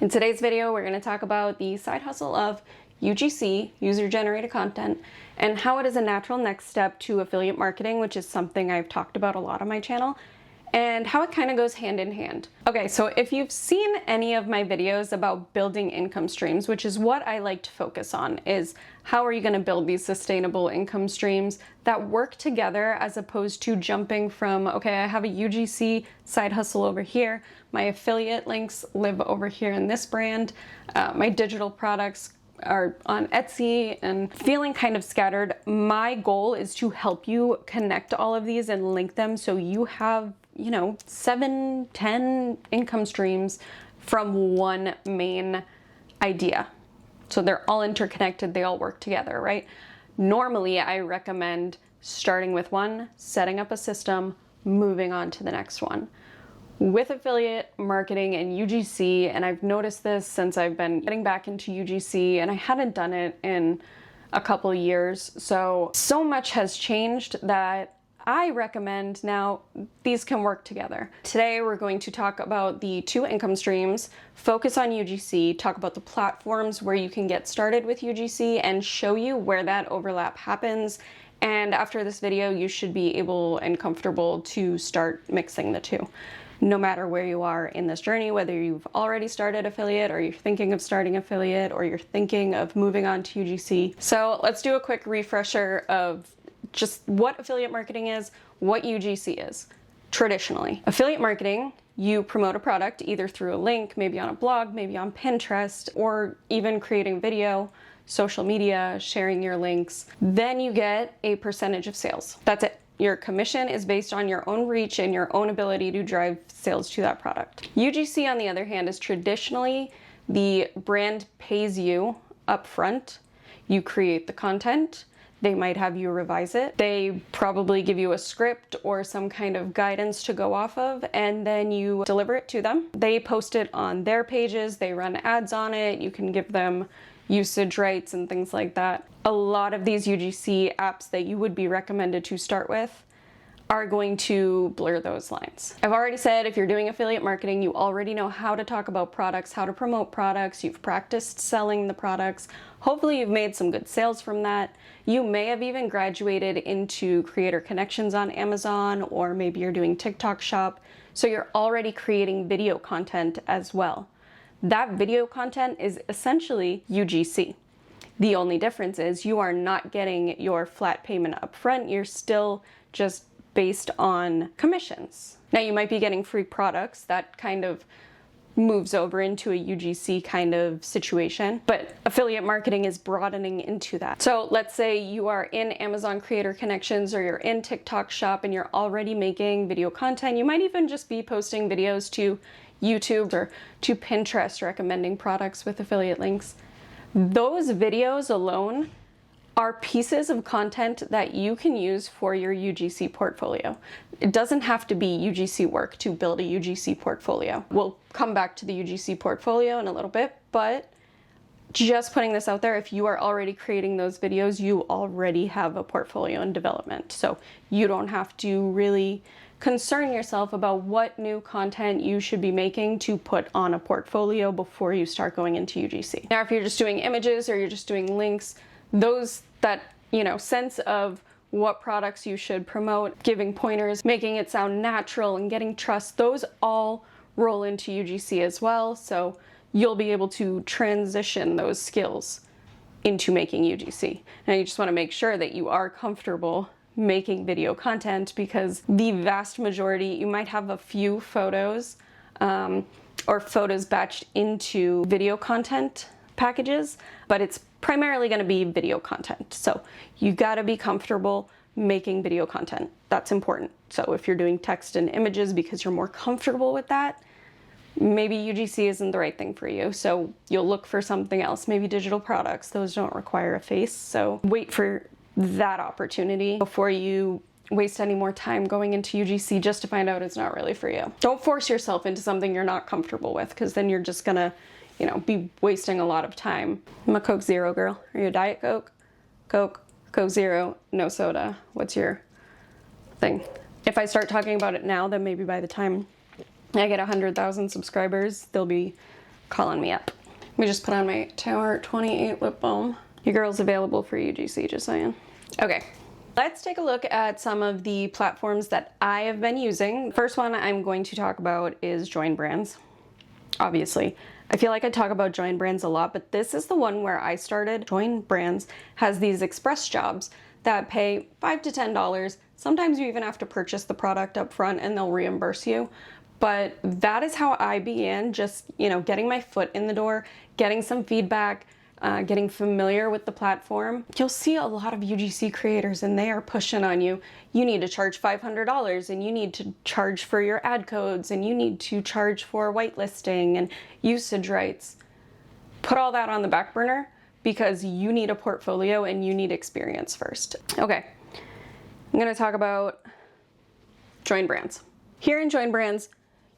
In today's video, we're going to talk about the side hustle of UGC, user-generated content, and how it is a natural next step to affiliate marketing, which is something I've talked about a lot on my channel, and how it kind of goes hand in hand. Okay, so if you've seen any of my videos about building income streams, which is what I like to focus on, is how are you going to build these sustainable income streams that work together as opposed to jumping from, okay, I have a UGC side hustle over here, my affiliate links live over here in this brand, my digital products are on Etsy, and feeling kind of scattered. My goal is to help you connect all of these and link them so you have 7, 10 income streams from one main idea. So they're all interconnected, they all work together, right? Normally, I recommend starting with one, setting up a system, moving on to the next one. With affiliate marketing and UGC, and I've noticed this since I've been getting back into UGC, and I hadn't done it in a couple years, so much has changed that I recommend now these can work together. Today we're going to talk about the 2 income streams, focus on UGC, talk about the platforms where you can get started with UGC, and show you where that overlap happens. And after this video, you should be able and comfortable to start mixing the two. No matter where you are in this journey, whether you've already started affiliate or you're thinking of starting affiliate or you're thinking of moving on to UGC. So let's do a quick refresher of just what affiliate marketing is, what UGC is. Traditionally, affiliate marketing, you promote a product either through a link, maybe on a blog, maybe on Pinterest, or even creating video, social media, sharing your links. Then you get a percentage of sales. That's it. Your commission is based on your own reach and your own ability to drive sales to that product. UGC, on the other hand, is traditionally the brand pays you up front. You create the content. They might have you revise it. They probably give you a script or some kind of guidance to go off of, and then you deliver it to them. They post it on their pages. They run ads on it. You can give them usage rights and things like that. A lot of these UGC apps that you would be recommended to start with are going to blur those lines. I've already said if you're doing affiliate marketing, you already know how to talk about products, how to promote products, you've practiced selling the products. Hopefully you've made some good sales from that. You may have even graduated into creator connections on Amazon, or maybe you're doing TikTok shop. So you're already creating video content as well. That video content is essentially UGC. The only difference is you are not getting your flat payment up front. You're still just based on commissions. Now you might be getting free products. That kind of moves over into a UGC kind of situation, but affiliate marketing is broadening into that. So let's say you are in Amazon Creator Connections or you're in TikTok Shop and you're already making video content. You might even just be posting videos to YouTube or to Pinterest recommending products with affiliate links. Those videos alone are pieces of content that you can use for your UGC portfolio. It doesn't have to be UGC work to build a UGC portfolio. We'll come back to the UGC portfolio in a little bit, but just putting this out there, if you are already creating those videos, you already have a portfolio in development. So you don't have to really concern yourself about what new content you should be making to put on a portfolio before you start going into UGC. Now, if you're just doing images or you're just doing links, that sense of what products you should promote, giving pointers, making it sound natural and getting trust, those all roll into UGC as well. So you'll be able to transition those skills into making UGC. Now you just want to make sure that you are comfortable making video content, because the vast majority, you might have a few photos or photos batched into video content packages, but it's primarily going to be video content. So you got to be comfortable making video content. That's important. So if you're doing text and images because you're more comfortable with that, maybe UGC isn't the right thing for you. So you'll look for something else, maybe digital products. Those don't require a face. So wait for that opportunity before you waste any more time going into UGC just to find out it's not really for you. Don't force yourself into something you're not comfortable with, because then you're just gonna be wasting a lot of time. I'm a Coke Zero girl. Are you a Diet Coke? Coke Zero, no soda. What's your thing? If I start talking about it now, then maybe by the time I get 100,000 subscribers, there'll be calling me up. Let me just put on my Tower 28 lip balm. Your girl's available for UGC, just saying. Okay, let's take a look at some of the platforms that I have been using. First one I'm going to talk about is Join Brands. Obviously, I feel like I talk about Join Brands a lot, but this is the one where I started. Join Brands has these express jobs that pay $5 to $10. Sometimes you even have to purchase the product up front and they'll reimburse you. But that is how I began, just, getting my foot in the door, getting some feedback, getting familiar with the platform. You'll see a lot of UGC creators and they are pushing on you. You need to charge $500 and you need to charge for your ad codes and you need to charge for whitelisting and usage rights. Put all that on the back burner because you need a portfolio and you need experience first. Okay, I'm gonna talk about Join Brands. Here in Join Brands,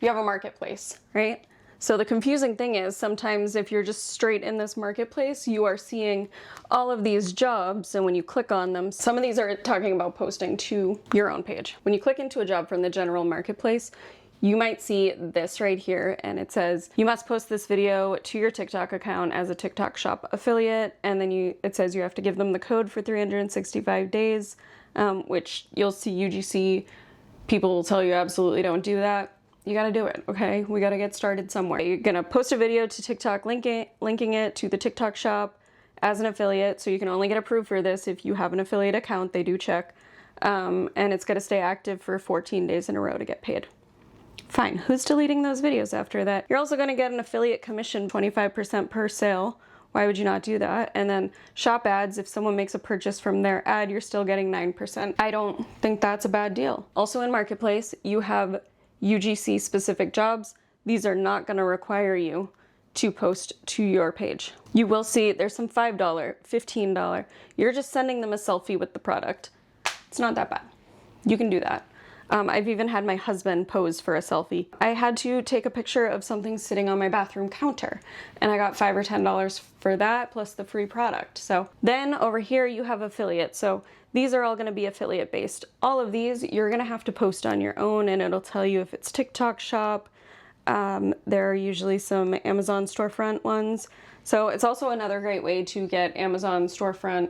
you have a marketplace, right? So the confusing thing is sometimes if you're just straight in this marketplace, you are seeing all of these jobs, and when you click on them, some of these are talking about posting to your own page. When you click into a job from the general marketplace, you might see this right here, and it says, you must post this video to your TikTok account as a TikTok shop affiliate, and then it says you have to give them the code for 365 days, which you'll see UGC people will tell you absolutely don't do that. You gotta do it, okay? We gotta get started somewhere. You're gonna post a video to TikTok, linking it to the TikTok shop as an affiliate, so you can only get approved for this if you have an affiliate account, they do check. And it's gonna stay active for 14 days in a row to get paid. Fine, who's deleting those videos after that? You're also gonna get an affiliate commission, 25% per sale. Why would you not do that? And then shop ads, if someone makes a purchase from their ad, you're still getting 9%. I don't think that's a bad deal. Also in Marketplace, you have UGC specific jobs. These are not gonna require you to post to your page. You will see there's some $5, $15. You're just sending them a selfie with the product. It's not that bad. You can do that. I've even had my husband pose for a selfie. I had to take a picture of something sitting on my bathroom counter and I got $5 or $10 for that plus the free product. So then over here you have affiliate. So these are all gonna be affiliate based. All of these you're gonna have to post on your own and it'll tell you if it's TikTok shop. There are usually some Amazon storefront ones. So it's also another great way to get Amazon storefront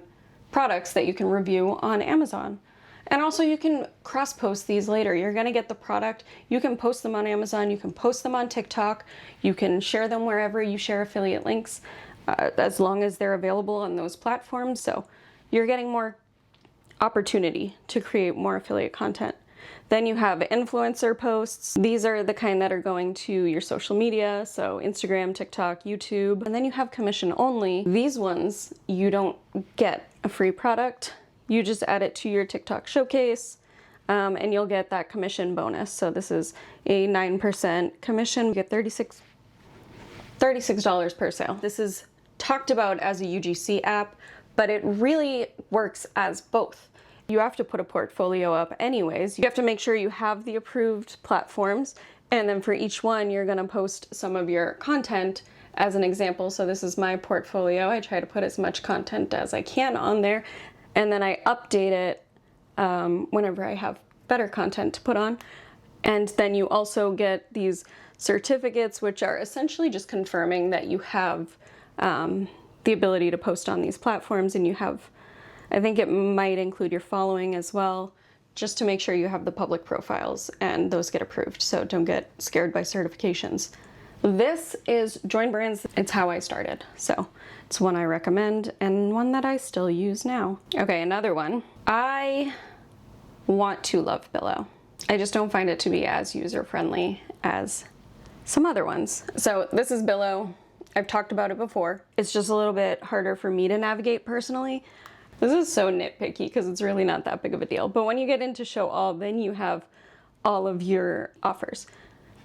products that you can review on Amazon. And also you can cross-post these later. You're gonna get the product, you can post them on Amazon, you can post them on TikTok, you can share them wherever you share affiliate links, as long as they're available on those platforms. So you're getting more opportunity to create more affiliate content. Then you have influencer posts. These are the kind that are going to your social media, so Instagram, TikTok, YouTube. And then you have commission only. These ones, you don't get a free product. You just add it to your TikTok showcase and you'll get that commission bonus. So this is a 9% commission. You get $36 per sale. This is talked about as a UGC app, but it really works as both. You have to put a portfolio up anyways. You have to make sure you have the approved platforms, and then for each one you're gonna post some of your content as an example. So this is my portfolio. I try to put as much content as I can on there, and then I update it whenever I have better content to put on. And then you also get these certificates, which are essentially just confirming that you have the ability to post on these platforms, and you have, I think it might include your following as well, just to make sure you have the public profiles and those get approved. So don't get scared by certifications. This is Join Brands. It's how I started. So it's one I recommend and one that I still use now. Okay, another one. I want to love Billo. I just don't find it to be as user-friendly as some other ones. So this is Billo. I've talked about it before. It's just a little bit harder for me to navigate personally. This is so nitpicky because it's really not that big of a deal. But when you get into show all, then you have all of your offers.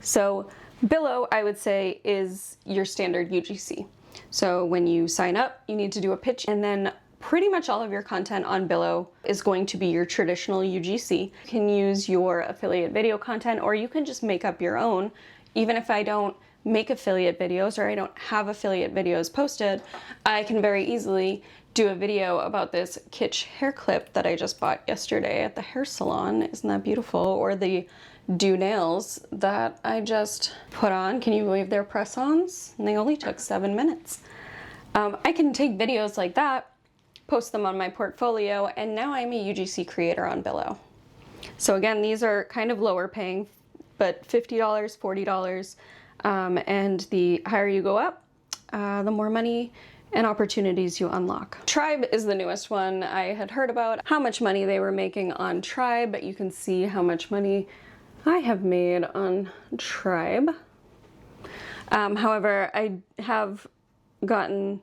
So Billo, I would say, is your standard UGC. So when you sign up, you need to do a pitch, and then pretty much all of your content on Billo is going to be your traditional UGC. You can use your affiliate video content, or you can just make up your own. Even if I don't make affiliate videos or I don't have affiliate videos posted, I can very easily do a video about this kitsch hair clip that I just bought yesterday at the hair salon. Isn't that beautiful? Or the do nails that I just put on. Can you believe they're press-ons? And they only took 7 minutes. I can take videos like that, post them on my portfolio, and now I'm a UGC creator on Billo. So again, these are kind of lower paying, but $50, $40, and the higher you go up, the more money and opportunities you unlock. Tribe is the newest one. I had heard about how much money they were making on Tribe, but you can see how much money I have made on Tribe. However, I have gotten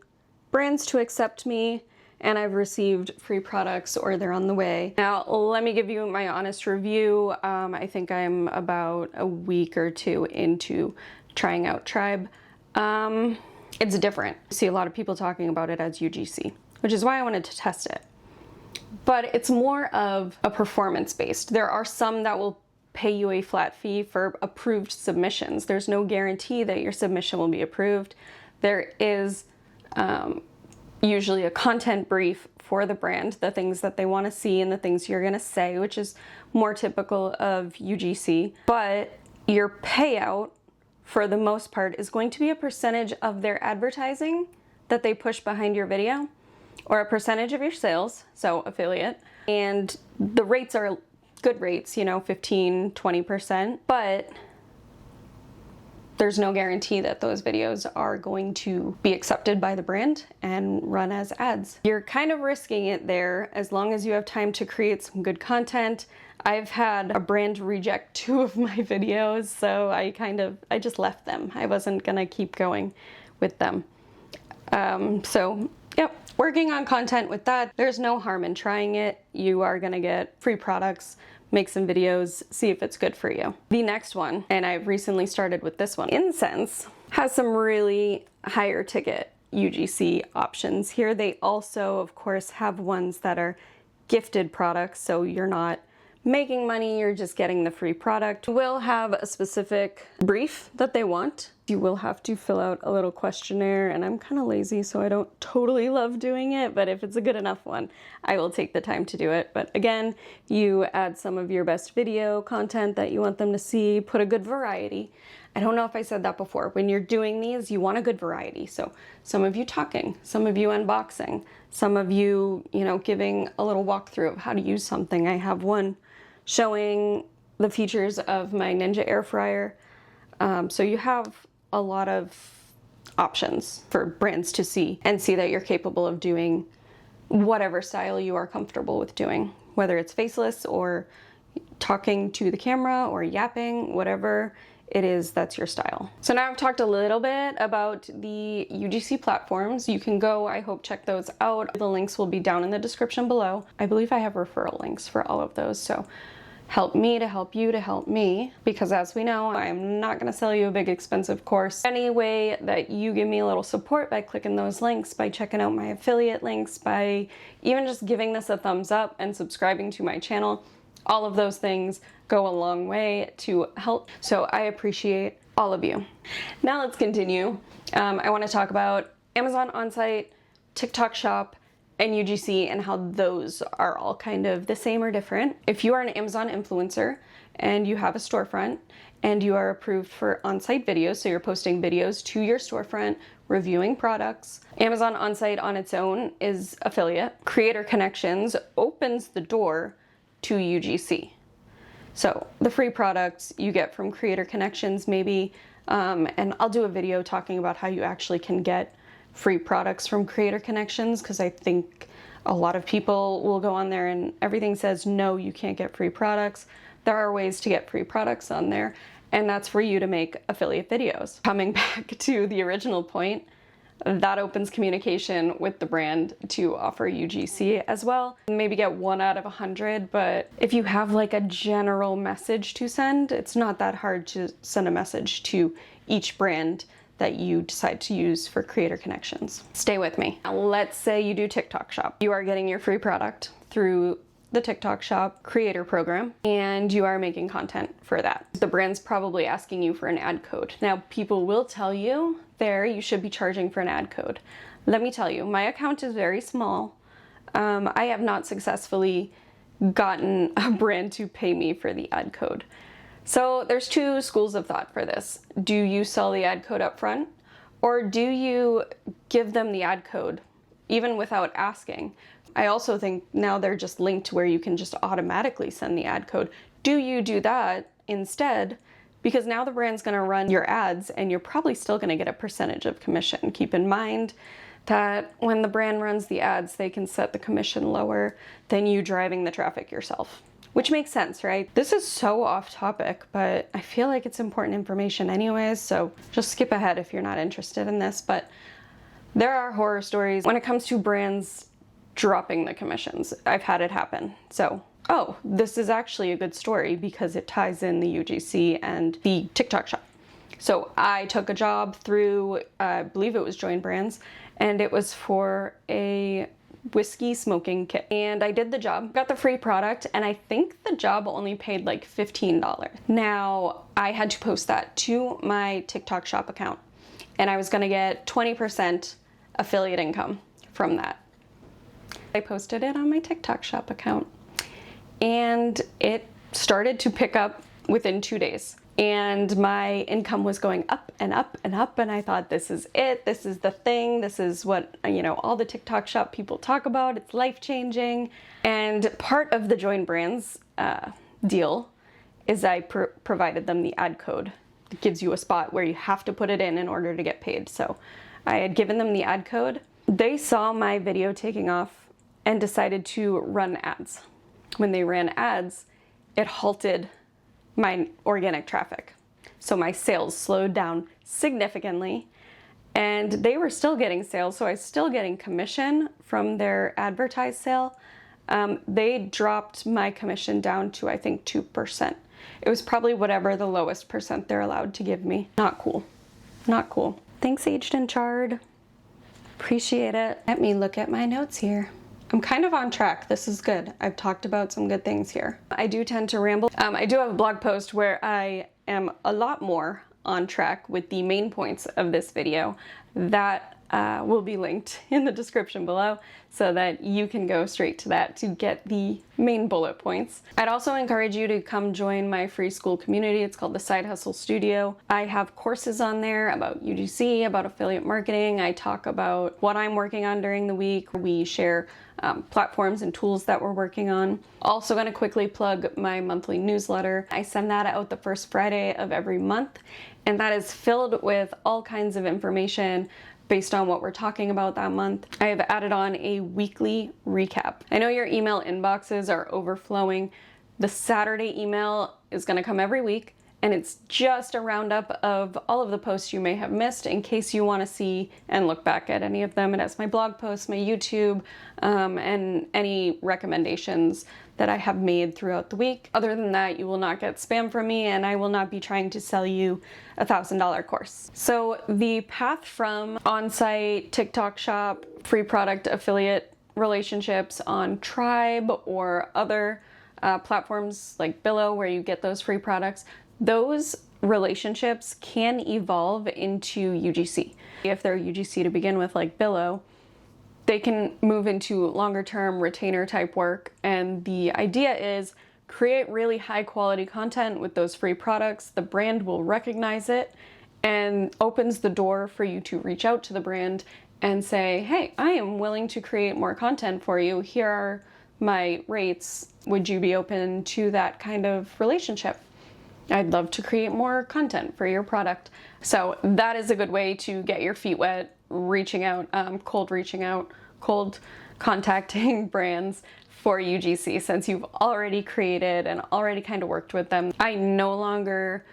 brands to accept me, and I've received free products or they're on the way. Now, let me give you my honest review. I think I'm about a week or two into trying out Tribe. It's different. I see a lot of people talking about it as UGC, which is why I wanted to test it. But it's more of a performance-based. There are some that will pay you a flat fee for approved submissions. There's no guarantee that your submission will be approved. There is usually a content brief for the brand, the things that they want to see and the things you're going to say, which is more typical of UGC. But your payout, for the most part, is going to be a percentage of their advertising that they push behind your video, or a percentage of your sales, so affiliate. And the rates are good rates, 15, 20%, but there's no guarantee that those videos are going to be accepted by the brand and run as ads. You're kind of risking it there as long as you have time to create some good content. I've had a brand reject 2 of my videos, so I just left them. I wasn't gonna keep going with them. So yep, working on content with that. There's no harm in trying it. You are gonna get free products, make some videos, see if it's good for you. The next one, and I've recently started with this one, Incense, has some really higher ticket UGC options. Here they also, of course, have ones that are gifted products, so you're not making money, you're just getting the free product. You will have a specific brief that they want. You will have to fill out a little questionnaire, and I'm kind of lazy, so I don't totally love doing it, but if it's a good enough one, I will take the time to do it. But again, you add some of your best video content that you want them to see, put a good variety. I don't know if I said that before. When you're doing these, you want a good variety. So some of you talking, some of you unboxing, some of you, giving a little walkthrough of how to use something. I have one showing the features of my Ninja air fryer. So you have a lot of options for brands to see and see that you're capable of doing whatever style you are comfortable with doing, whether it's faceless or talking to the camera or yapping, whatever it is, that's your style. So now I've talked a little bit about the UGC platforms. You can go, I hope, check those out. The links will be down in the description below. I believe I have referral links for all of those, so help me to help you to help me, because as we know, I'm not going to sell you a big expensive course. Any way that you give me a little support by clicking those links, by checking out my affiliate links, by even just giving this a thumbs up and subscribing to my channel, all of those things go a long way to help. So I appreciate all of you. Now let's continue. I want to talk about Amazon On-Site, TikTok Shop, and UGC, and how those are all kind of the same or different. If you are an Amazon influencer and you have a storefront and you are approved for on-site videos, so you're posting videos to your storefront, reviewing products, Amazon On-Site on its own is affiliate. Creator Connections opens the door to UGC. So the free products you get from Creator Connections maybe, and I'll do a video talking about how you actually can get free products from Creator Connections, because I think a lot of people will go on there and everything says, no, you can't get free products. There are ways to get free products on there, and that's for you to make affiliate videos. Coming back to the original point, that opens communication with the brand to offer UGC as well. Maybe get 1 out of 100, but if you have like a general message to send, it's not that hard to send a message to each brand that you decide to use for Creator Connections. Stay with me. Now, let's say you do TikTok Shop. You are getting your free product through the TikTok Shop creator program, and you are making content for that. The brand's probably asking you for an ad code. Now, people will tell you there you should be charging for an ad code. Let me tell you, my account is very small. I have not successfully gotten a brand to pay me for the ad code. So there's two schools of thought for this. Do you sell the ad code up front, or do you give them the ad code even without asking? I also think now they're just linked to where you can just automatically send the ad code. Do you do that instead? Because now the brand's going to run your ads and you're probably still going to get a percentage of commission. Keep in mind that when the brand runs the ads, they can set the commission lower than you driving the traffic yourself. Which makes sense, right? This is so off topic, but I feel like it's important information anyways, so just skip ahead if you're not interested in this. But there are horror stories when it comes to brands dropping the commissions. I've had it happen. So, oh, this is actually a good story because it ties in the UGC and the TikTok shop. So I took a job through, I believe it was Join Brands, and it was for a whiskey smoking kit. And I did the job, got the free product, and I think the job only paid like $15. Now, I had to post that to my TikTok shop account, and I was gonna get 20% affiliate income from that. I posted it on my TikTok shop account, and it started to pick up within 2 days. And my income was going up and up and up, and I thought, this is it, this is the thing, this is what, you know, all the TikTok shop people talk about, it's life-changing. And part of the Join Brands deal is I provided them the ad code. It gives you a spot where you have to put it in order to get paid. So I had given them the ad code. They saw my video taking off and decided to run ads. When they ran ads, it halted my organic traffic. So my sales slowed down significantly, and they were still getting sales, so I was still getting commission from their advertised sale. They dropped my commission down to, I think, 2%. It was probably whatever the lowest percent they're allowed to give me. Not cool. Not cool. Thanks, Aged and Charred. Appreciate it. Let me look at my notes here. I'm kind of on track. This is good. I've talked about some good things here. I do tend to ramble. I do have a blog post where I am a lot more on track with the main points of this video. That will be linked in the description below so that you can go straight to that to get the main bullet points. I'd also encourage you to come join my free school community. It's called the Side Hustle Studio. I have courses on there about UGC, about affiliate marketing. I talk about what I'm working on during the week. We share platforms and tools that we're working on. Also going to quickly plug my monthly newsletter. I send that out the first Friday of every month, and that is filled with all kinds of information based on what we're talking about that month. I have added on a weekly recap. I know your email inboxes are overflowing. The Saturday email is going to come every week, and it's just a roundup of all of the posts you may have missed in case you want to see and look back at any of them. It has my blog posts, my YouTube, and any recommendations that I have made throughout the week. Other than that, you will not get spam from me, and I will not be trying to sell you a $1,000 course. So the path from on-site TikTok shop, free product affiliate relationships on Tribe or other platforms like Billo where you get those free products, those relationships can evolve into UGC. If they're UGC to begin with, like Billo, they can move into longer term retainer type work. And the idea is create really high quality content with those free products. The brand will recognize it and opens the door for you to reach out to the brand and say, hey, I am willing to create more content for you. Here are my rates. Would you be open to that kind of relationship? I'd love to create more content for your product. So that is a good way to get your feet wet, reaching out, cold contacting brands for UGC since you've already created and already kind of worked with them. I no longer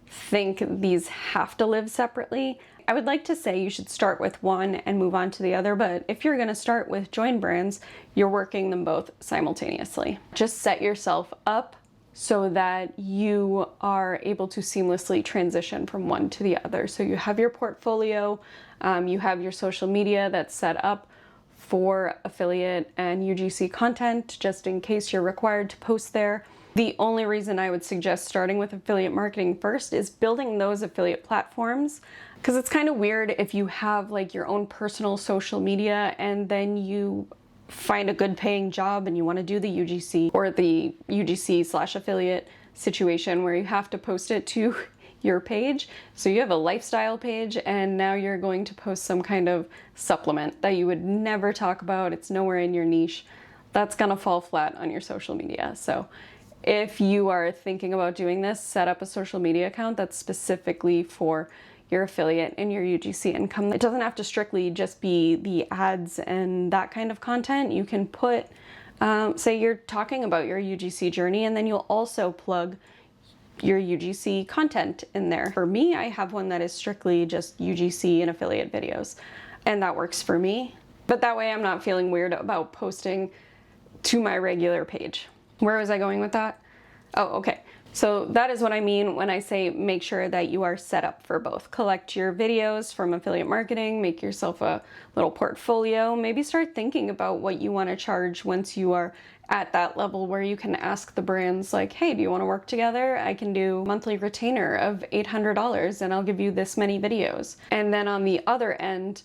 think these have to live separately. I would like to say you should start with one and move on to the other, but if you're going to start with Join Brands, you're working them both simultaneously. Just set yourself up so that you are able to seamlessly transition from one to the other. So you have your portfolio, you have your social media that's set up for affiliate and UGC content, just in case you're required to post there. The only reason I would suggest starting with affiliate marketing first is building those affiliate platforms, because it's kind of weird if you have like your own personal social media and then you find a good paying job and you want to do the UGC or the UGC/affiliate situation where you have to post it to your page. So you have a lifestyle page and now you're going to post some kind of supplement that you would never talk about. It's nowhere in your niche. That's gonna fall flat on your social media. So if you are thinking about doing this, set up a social media account that's specifically for your affiliate and your UGC income. It doesn't have to strictly just be the ads and that kind of content. You can put, say you're talking about your UGC journey, and then you'll also plug your UGC content in there. For me, I have one that is strictly just UGC and affiliate videos, and that works for me. But that way I'm not feeling weird about posting to my regular page. Where was I going with that? Oh, okay. So that is what I mean when I say make sure that you are set up for both. Collect your videos from affiliate marketing, make yourself a little portfolio, maybe start thinking about what you want to charge once you are at that level where you can ask the brands like, hey, do you want to work together? I can do a monthly retainer of $800 and I'll give you this many videos. And then on the other end,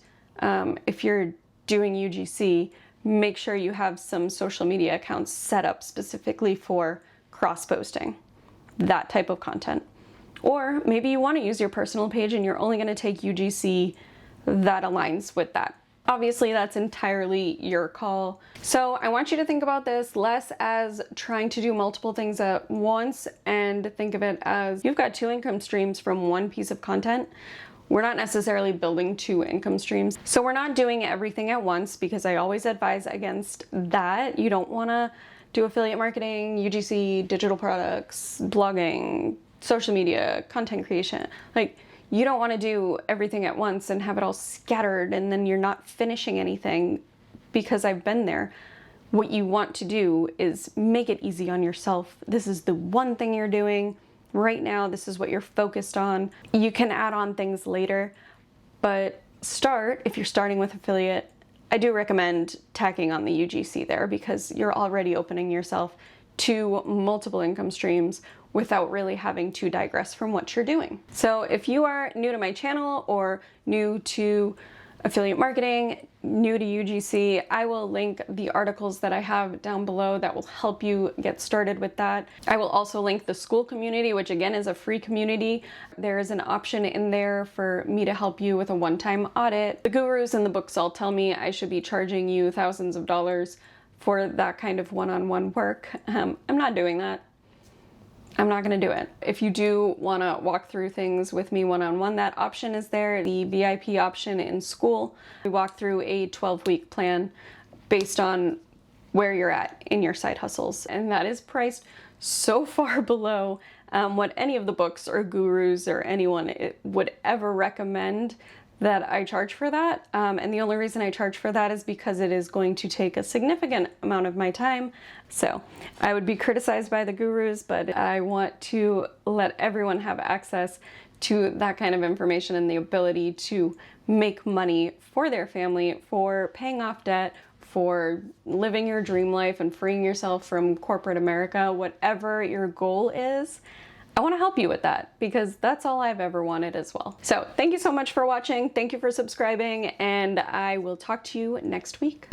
if you're doing UGC, make sure you have some social media accounts set up specifically for cross-posting, that type of content. Or maybe you want to use your personal page and you're only going to take UGC that aligns with that. Obviously, that's entirely your call. So I want you to think about this less as trying to do multiple things at once and think of it as you've got 2 income streams from one piece of content. We're not necessarily building 2 income streams. So we're not doing everything at once, because I always advise against that. You don't want to do affiliate marketing, UGC, digital products, blogging, social media, content creation. Like, you don't want to do everything at once and have it all scattered and then you're not finishing anything, because I've been there. What you want to do is make it easy on yourself. This is the one thing you're doing right now. This is what you're focused on. You can add on things later, but if you're starting with affiliate, I do recommend tacking on the UGC there, because you're already opening yourself to multiple income streams without really having to digress from what you're doing. So if you are new to my channel or new to affiliate marketing, new to UGC, I will link the articles that I have down below that will help you get started with that. I will also link the school community, which again is a free community. There is an option in there for me to help you with a one-time audit. The gurus and the books all tell me I should be charging you thousands of dollars for that kind of one-on-one work. I'm not doing that. I'm not gonna do it. If you do wanna walk through things with me one-on-one, that option is there. The VIP option in school, we walk through a 12-week plan based on where you're at in your side hustles. And that is priced so far below what any of the books or gurus or anyone would ever recommend that I charge for that. And the only reason I charge for that is because it is going to take a significant amount of my time. So I would be criticized by the gurus, but I want to let everyone have access to that kind of information and the ability to make money for their family, for paying off debt, for living your dream life and freeing yourself from corporate America. Whatever your goal is, I want to help you with that, because that's all I've ever wanted as well. So thank you so much for watching. Thank you for subscribing, and I will talk to you next week.